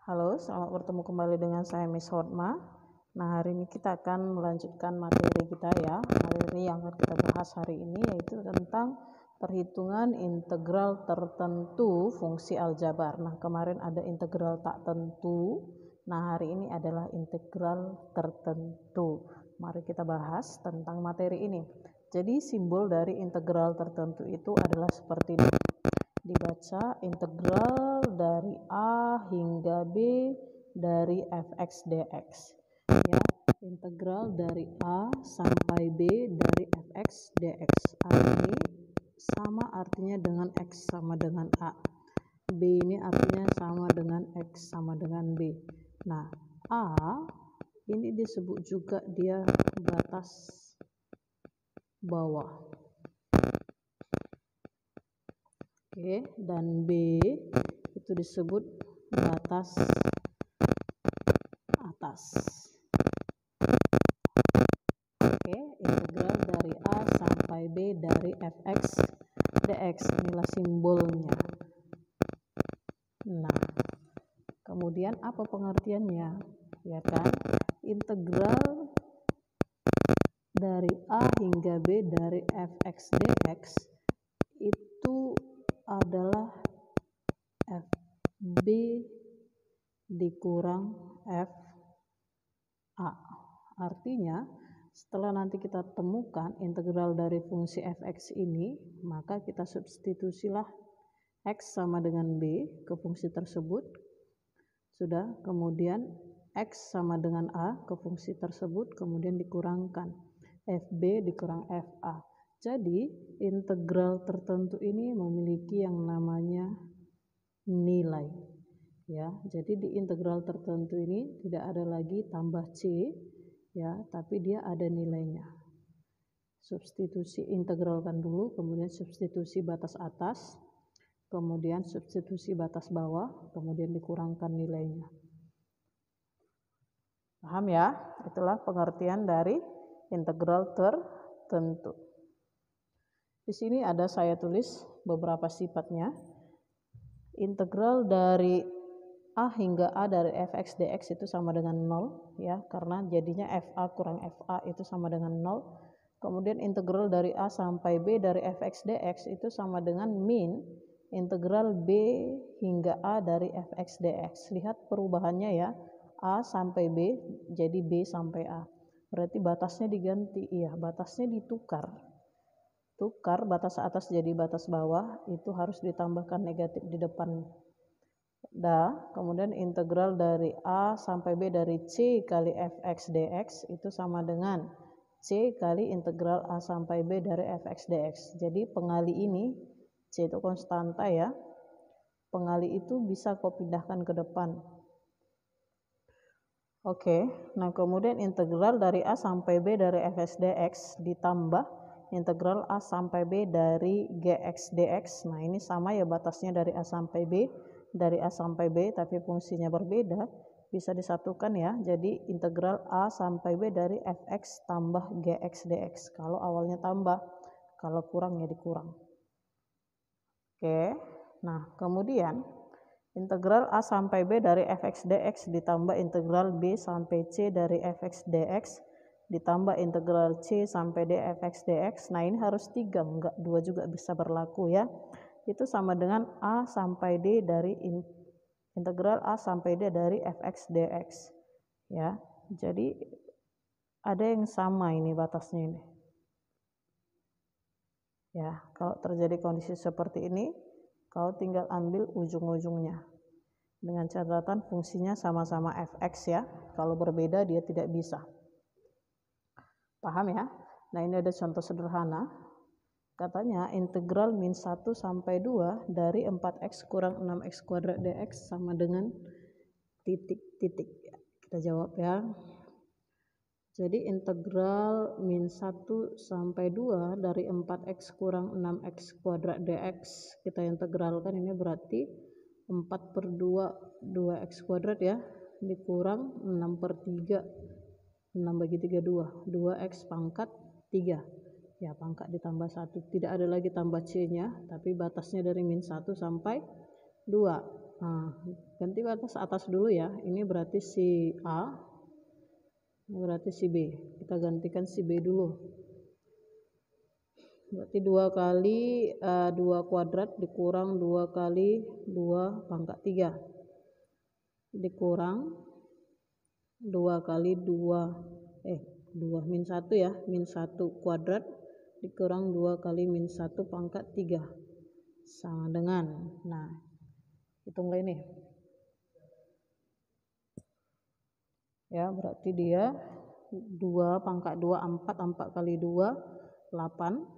Halo, selamat bertemu kembali dengan saya Miss Hotma. Nah, hari ini kita akan melanjutkan materi kita ya. Materi yang akan kita bahas hari ini yaitu tentang perhitungan integral tertentu fungsi aljabar. Nah, kemarin ada integral tak tentu. Nah, hari ini adalah integral tertentu. Mari kita bahas tentang materi ini. Jadi, simbol dari integral tertentu itu adalah seperti ini. Dibaca integral dari A hingga B dari fx dx ya, integral dari A sampai B dari fx dx. A ini sama artinya dengan X sama dengan A, B ini artinya sama dengan X sama dengan B. Nah, A ini disebut juga dia batas bawah. Oke, dan B itu disebut batas atas. Oke, integral dari A sampai B dari fx dx, inilah simbolnya. Nah, kemudian apa pengertiannya? Ya kan, integral dari A hingga B dari fx dx itu adalah fb dikurang fa. Artinya setelah nanti kita temukan integral dari fungsi fx ini, maka kita substitusilah x sama dengan b ke fungsi tersebut. Sudah, kemudian x sama dengan a ke fungsi tersebut, kemudian dikurangkan fb dikurang fa. Jadi integral tertentu ini memiliki yang namanya nilai ya. Jadi di integral tertentu ini tidak ada lagi tambah c ya, tapi dia ada nilainya. Substitusi, integralkan dulu, kemudian substitusi batas atas, kemudian substitusi batas bawah, kemudian dikurangkan nilainya. Paham ya? Itulah pengertian dari integral tertentu. Di sini ada saya tulis beberapa sifatnya. Integral dari A hingga A dari fx dx itu sama dengan 0 ya, karena jadinya fa kurang fa itu sama dengan 0. Kemudian integral dari A sampai B dari fx dx itu sama dengan min integral B hingga A dari fx dx. Lihat perubahannya ya, A sampai B jadi B sampai A. Berarti batasnya diganti, iya batasnya ditukar. Tukar batas atas jadi batas bawah, itu harus ditambahkan negatif di depan. Kemudian integral dari A sampai B dari C kali fx dx itu sama dengan C kali integral A sampai B dari fx dx. Jadi pengali ini, C itu konstanta ya, pengali itu bisa kau pindahkan ke depan. Oke, nah kemudian integral dari A sampai B dari fx dx ditambah integral A sampai B dari gx dx. Nah ini sama ya, batasnya dari A sampai B, dari A sampai B tapi fungsinya berbeda, bisa disatukan ya. Jadi integral A sampai B dari fx tambah gx dx. Kalau awalnya tambah, kalau kurang ya dikurang. Oke, nah kemudian integral A sampai B dari fx dx ditambah integral B sampai C dari fx dx ditambah integral C sampai D fx dx. Nah ini harus 3, enggak 2 juga bisa berlaku ya. Itu sama dengan A sampai D dari integral A sampai D dari fx dx ya. Jadi ada yang sama ini batasnya ini ya. Kalau terjadi kondisi seperti ini, kau tinggal ambil ujung-ujungnya dengan catatan fungsinya sama-sama fx ya. Kalau berbeda dia tidak bisa. Paham ya? Nah ini ada contoh sederhana. Katanya integral min 1 sampai 2 dari 4x kurang 6x kuadrat dx sama dengan titik-titik. Kita jawab ya. Jadi integral min 1 sampai 2 dari 4x kurang 6x kuadrat dx kita integralkan, ini berarti 4/2 2x kuadrat ya, dikurang 6/3, 6 bagi 3 2, 2x pangkat 3 ya, pangkat ditambah 1, tidak ada lagi tambah c nya, tapi batasnya dari min 1 sampai 2. Nah, ganti batas atas dulu ya. Ini berarti si A, ini berarti si B. Kita gantikan si B dulu. Berarti 2 kali 2 kuadrat dikurang 2 kali 2 pangkat 3 dikurang 2 kali 2 min 1 ya, min 1 kuadrat dikurang 2 kali min 1 pangkat 3 sama dengan, nah hitunglah ini ya, berarti dia 2 pangkat 2 4 kali 2 8,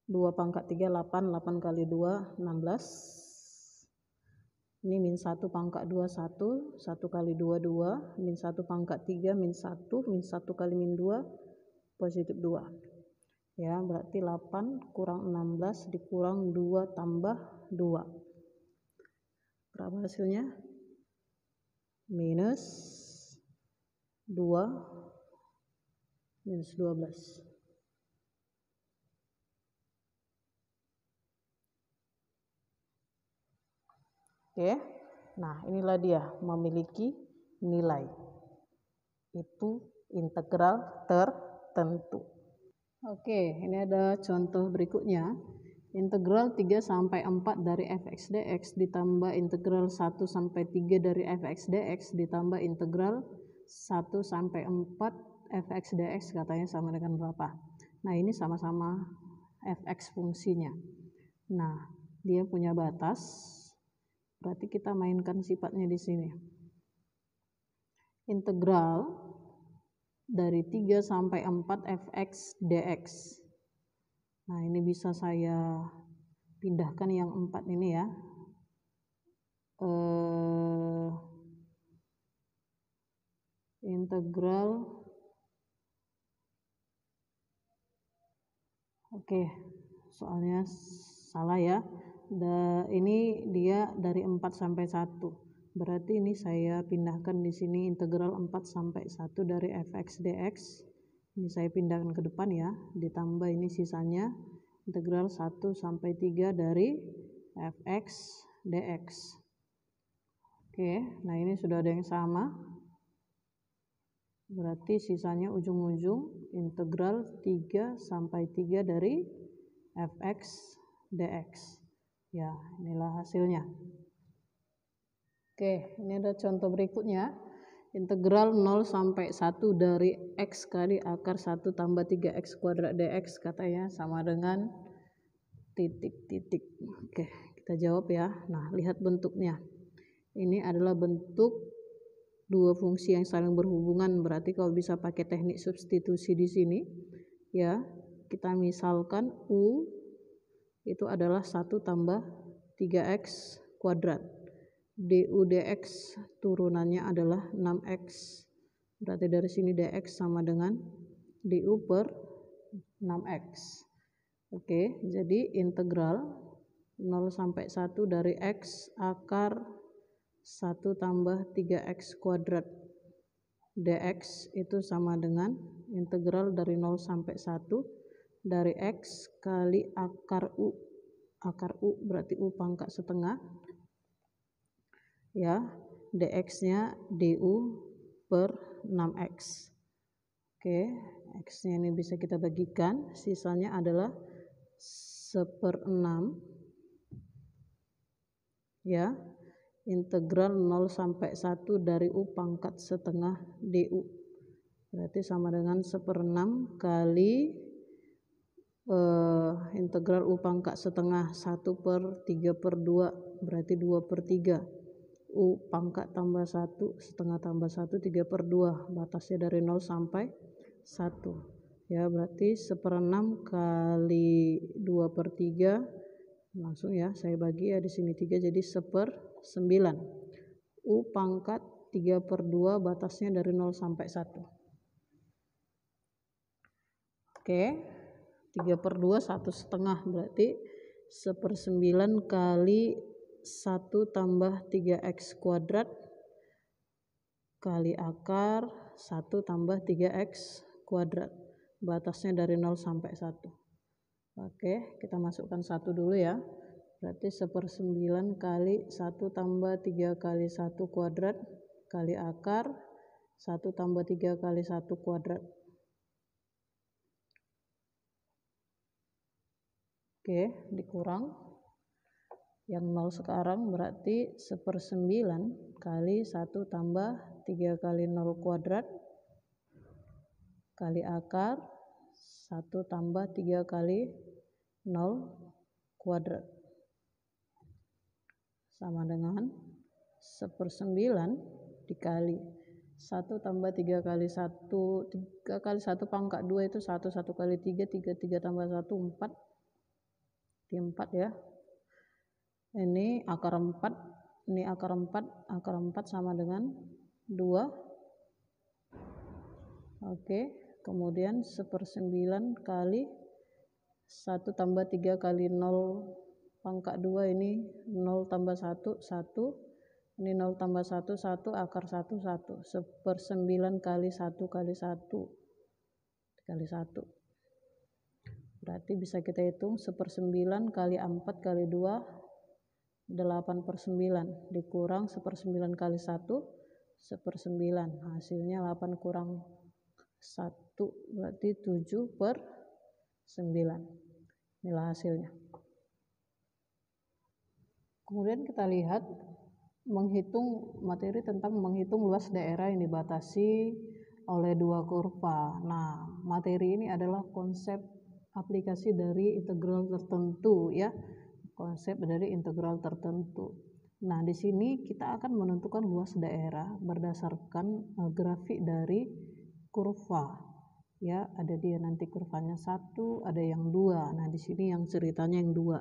2 pangkat 3 8, 8 kali 2 16, ini min 1 pangkat 2 1, 1 kali 2 2, min 1 pangkat 3 min 1, min 1 kali min 2 positif 2 ya, berarti 8 kurang 16 dikurang 2 tambah 2, berapa hasilnya? Minus 2 minus 12. Oke, nah inilah dia memiliki nilai, itu integral tertentu. Oke, ini ada contoh berikutnya. Integral 3 sampai 4 dari fx dx ditambah integral 1 sampai 3 dari fx dx ditambah integral 1 sampai 4 fx dx katanya sama dengan berapa? Nah, ini sama-sama fx fungsinya. Nah, dia punya batas. Berarti kita mainkan sifatnya di sini. Integral dari 3 sampai 4 fx dx. Nah, ini bisa saya pindahkan yang 4 ini ya. Integral. Oke, soalnya salah ya. Ini dia dari 4 sampai 1. Berarti ini saya pindahkan di sini integral 4 sampai 1 dari fx dx. Ini saya pindahkan ke depan ya, ditambah ini sisanya integral 1 sampai 3 dari fx dx. Oke, nah ini sudah ada yang sama. Berarti sisanya ujung-ujung integral 3 sampai 3 dari fx dx. Ya, inilah hasilnya. Oke, ini ada contoh berikutnya. Integral 0 sampai 1 dari x kali akar 1 tambah 3x kuadrat dx katanya sama dengan titik-titik. Oke, kita jawab ya. Nah, lihat bentuknya. Ini adalah bentuk dua fungsi yang saling berhubungan. Berarti kalau bisa pakai teknik substitusi di sini ya, kita misalkan u itu adalah 1 tambah 3x kuadrat. du dx turunannya adalah 6x. Berarti dari sini dx sama dengan du per 6x. Oke, jadi integral 0 sampai 1 dari x akar 1 tambah 3x kuadrat dx itu sama dengan integral dari 0 sampai 1 dari x kali akar u. Akar u berarti u pangkat setengah ya, dx-nya du per 6x. Oke, x-nya ini bisa kita bagikan, sisanya adalah 1/6 ya, integral 0 sampai 1 dari u pangkat setengah du. Berarti sama dengan 1/6 kali integral u pangkat setengah 1/3/2 berarti 2/3. U pangkat tambah 1, setengah tambah 1, 3/2. Batasnya dari 0 sampai 1. Ya, berarti 1/6 kali 2/3. Langsung ya, saya bagi ya di sini 3 jadi 1/9. U pangkat 3/2 batasnya dari 0 sampai 1. Oke, 3/2 1/2 berarti 1/9 kali 1 tambah 3x kuadrat kali akar 1 tambah 3x kuadrat. Batasnya dari 0 sampai 1. Oke, kita masukkan 1 dulu ya. berarti 1/9 kali 1 tambah 3 kali 1 kuadrat kali akar 1 tambah 3 kali 1 kuadrat. Oke, dikurang yang 0 sekarang berarti 1/9 kali 1 tambah 3 kali 0 kuadrat kali akar 1 tambah 3 kali 0 kuadrat sama dengan 1/9 dikali 1 tambah 3 kali 1 3 kali 1 pangkat 2 itu 1 1 kali 3 3 tambah 1 4 4 ya. Ini akar 4, ini akar 4 sama dengan 2. Oke, kemudian 1/9 kali 1 tambah 3 kali 0 pangkat 2 ini 0 tambah 1 1, ini 0 tambah 1 1 akar 1 1. 1/9 kali 1 kali 1 kali 1 berarti bisa kita hitung 1/9 kali 4 kali 2 8/9 dikurang 1/9 kali 1 1/9 hasilnya 8 kurang 1 berarti 7/9. Inilah hasilnya. Kemudian kita lihat menghitung materi tentang menghitung luas daerah yang dibatasi oleh dua kurva. Nah, materi ini adalah konsep aplikasi dari integral tertentu ya. Konsep dari integral tertentu. Nah, di sini kita akan menentukan luas daerah berdasarkan grafik dari kurva. Ya, ada dia nanti kurvanya 1, ada yang 2. Nah, di sini yang ceritanya yang 2.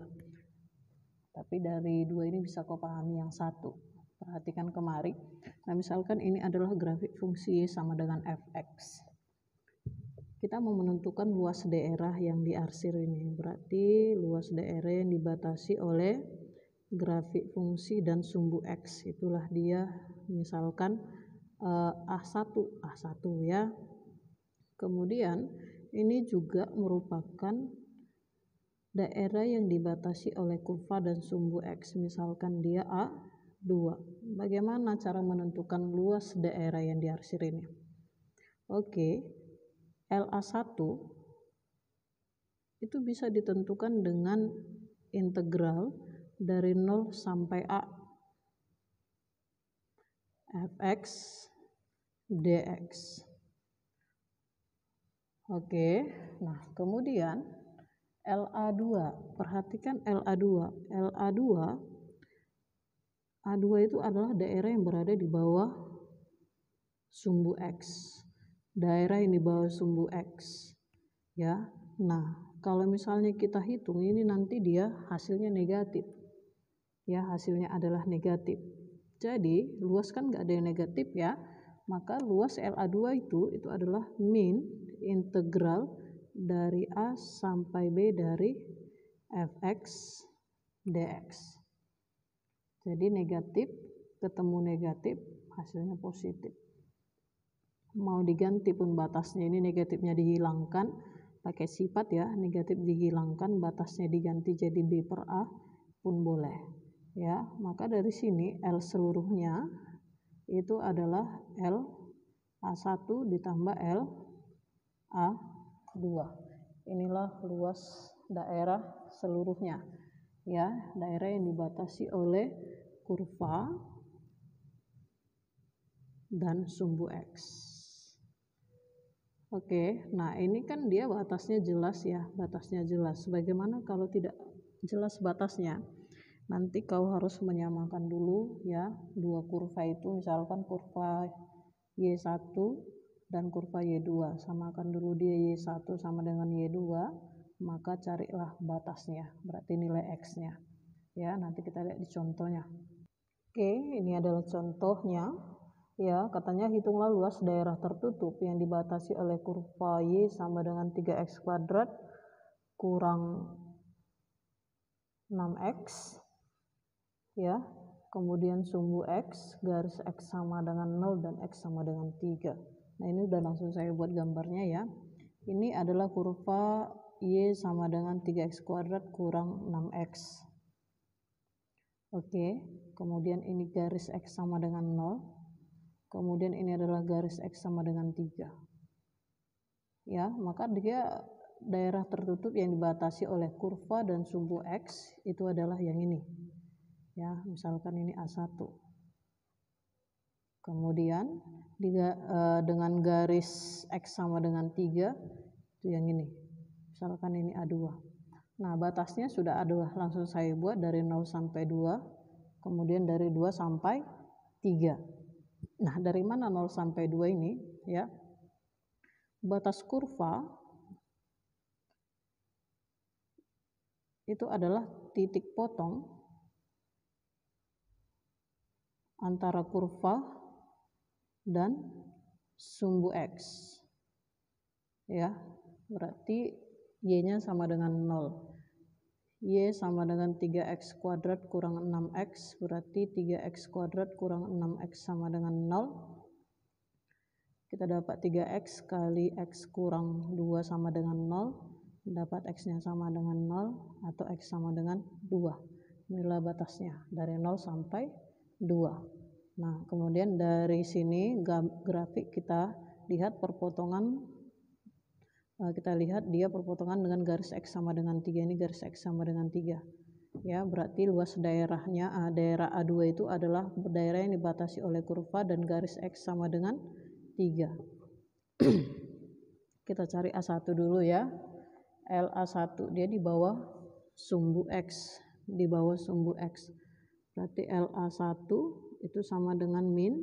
Tapi dari 2 ini bisa kau pahami yang 1. Perhatikan kemari. Nah, misalkan ini adalah grafik fungsi Y sama dengan fx. Kita mau menentukan luas daerah yang diarsir ini. Berarti luas daerah yang dibatasi oleh grafik fungsi dan sumbu X. Itulah dia misalkan A1 ya. Kemudian ini juga merupakan daerah yang dibatasi oleh kurva dan sumbu X. Misalkan dia A2. Bagaimana cara menentukan luas daerah yang diarsir ini? Oke. LA1 itu bisa ditentukan dengan integral dari 0 sampai A fx dx. Oke, nah kemudian LA2, perhatikan LA2. A2 itu adalah daerah yang berada di bawah sumbu X. Daerah yang di bawah sumbu X. Ya, nah kalau misalnya kita hitung ini nanti dia hasilnya negatif. Ya, hasilnya adalah negatif. Jadi luas kan nggak ada yang negatif ya, maka luas LA2 itu adalah min integral dari A sampai B dari fx dx. Jadi negatif ketemu negatif hasilnya positif. Mau diganti pun batasnya ini negatifnya dihilangkan pakai sifat ya, negatif dihilangkan batasnya diganti jadi B per A pun boleh ya. Maka dari sini L seluruhnya itu adalah L A1 ditambah L A2. Inilah luas daerah seluruhnya ya, daerah yang dibatasi oleh kurva dan sumbu X. Oke, nah ini kan dia batasnya jelas ya, batasnya jelas. Bagaimana kalau tidak jelas batasnya? Nanti kau harus menyamakan dulu ya dua kurva itu, misalkan kurva Y1 dan kurva Y2. Samakan dulu dia Y1 sama dengan Y2, maka carilah batasnya, berarti nilai X-nya. Ya, nanti kita lihat di contohnya. Oke, ini adalah contohnya. Ya, katanya hitunglah luas daerah tertutup yang dibatasi oleh kurva Y sama dengan 3x kuadrat kurang 6x. Ya, kemudian sumbu X, garis X sama dengan 0 dan X sama dengan 3. Nah, ini udah langsung saya buat gambarnya ya. Ini adalah kurva Y sama dengan 3x kuadrat kurang 6x. Oke, kemudian ini garis X sama dengan 0, kemudian ini adalah garis X sama dengan 3. Ya, maka dia daerah tertutup yang dibatasi oleh kurva dan sumbu X itu adalah yang ini. Ya, misalkan ini A1. Kemudian dengan garis X sama dengan 3 itu yang ini. Misalkan ini A2. Nah, batasnya sudah ada, langsung saya buat dari 0 sampai 2, kemudian dari 2 sampai 3. Nah, dari mana 0 sampai 2 ini? Ya, batas kurva itu adalah titik potong antara kurva dan sumbu X. Ya, berarti Y-nya sama dengan 0. Y sama dengan 3X kuadrat kurang 6X, berarti 3X kuadrat kurang 6X sama dengan 0. Kita dapat 3X kali X kurang 2 sama dengan 0, dapat X-nya sama dengan 0 atau X sama dengan 2. Inilah batasnya dari 0 sampai 2. Nah, kemudian dari sini grafik kita lihat perpotongan, kita lihat dia perpotongan dengan garis X sama dengan 3, ini garis X sama dengan 3. Ya, berarti luas daerahnya, daerah A2 itu adalah daerah yang dibatasi oleh kurva dan garis X sama dengan 3. Kita cari A1 dulu ya. LA1 dia di bawah sumbu X, di bawah sumbu X. Berarti LA1 itu sama dengan min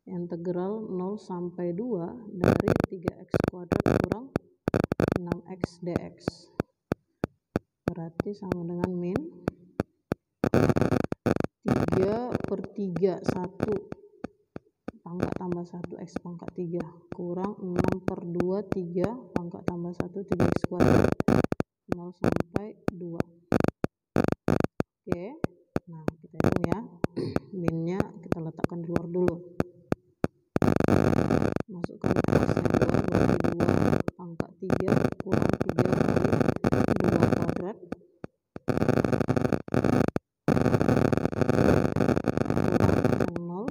integral 0 sampai 2 dari 3X kuadrat kurang 6X dx. Berarti sama dengan min 3/3 1 pangkat tambah 1 X pangkat 3 kurang 6/2 3 pangkat tambah 1 3X kuadrat 0 sampai 2. Oke, nah kita hitung ya. Minnya kita letakkan di luar dulu. Masukkan X-nya 2 berarti 2 pangkat 3 kurang 3 kali 2 kuadrat kurang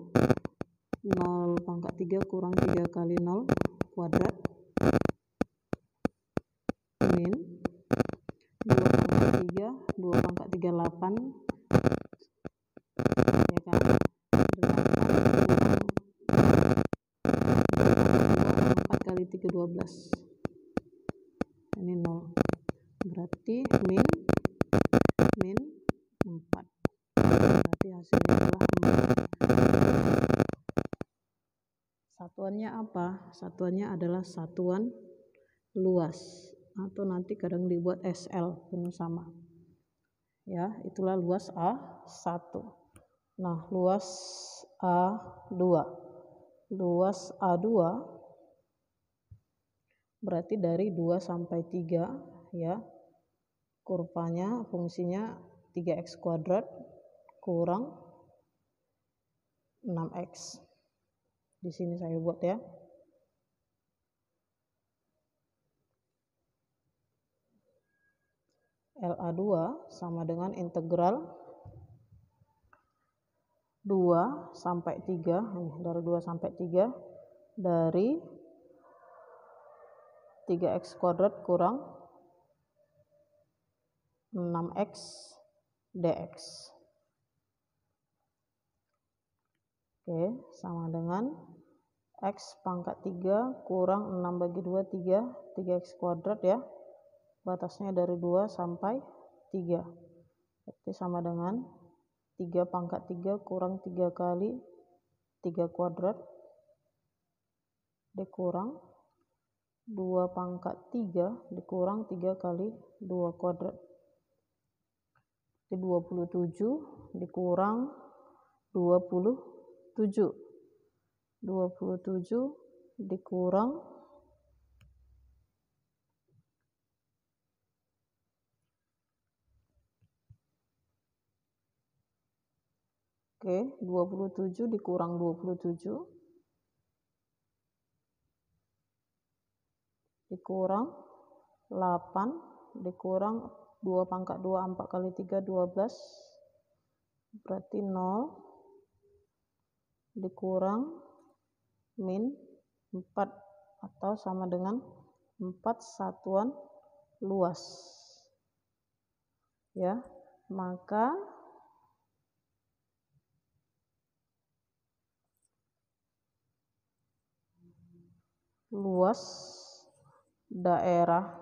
0 pangkat 3 kurang 3 kali 0 kuadrat min 2 pangkat 3 2 pangkat 3 8, ya kan, 8 kurang 4 kali 3 12, ini 0, berarti min 4, berarti hasilnya adalah 4. Satuannya apa? Satuannya adalah satuan luas, atau nanti kadang dibuat SL pun sama. Ya, itulah luas A1. Nah, luas A2. Luas A2 berarti dari 2 sampai 3 ya. Kurvanya, fungsinya 3X kuadrat kurang 6X. Di sini saya buat ya. LA2 sama dengan integral 2 sampai 3, dari 2 sampai 3 dari 3X kuadrat kurang 6X dx. Oke, sama dengan X pangkat 3 kurang 6 bagi 2 3, 3X kuadrat ya. Batasnya dari 2 sampai 3. Berarti sama dengan 3 pangkat 3 kurang 3 kali 3 kuadrat dikurang 2 pangkat 3 dikurang 3 kali 2 kuadrat. Jadi 27 dikurang 27. 27 dikurang 27 dikurang 27 dikurang 8 dikurang 2 pangkat 2 4 kali 3 12 berarti 0 dikurang min 4 atau sama dengan 4 satuan luas. Ya, maka luas daerah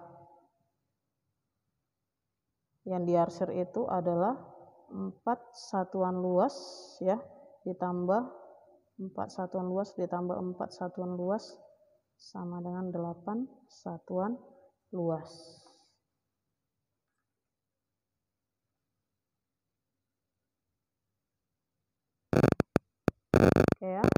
yang diarsir itu adalah 4 satuan luas ya, ditambah 4 satuan luas ditambah 4 satuan luas sama dengan 8 satuan luas. Oke ya.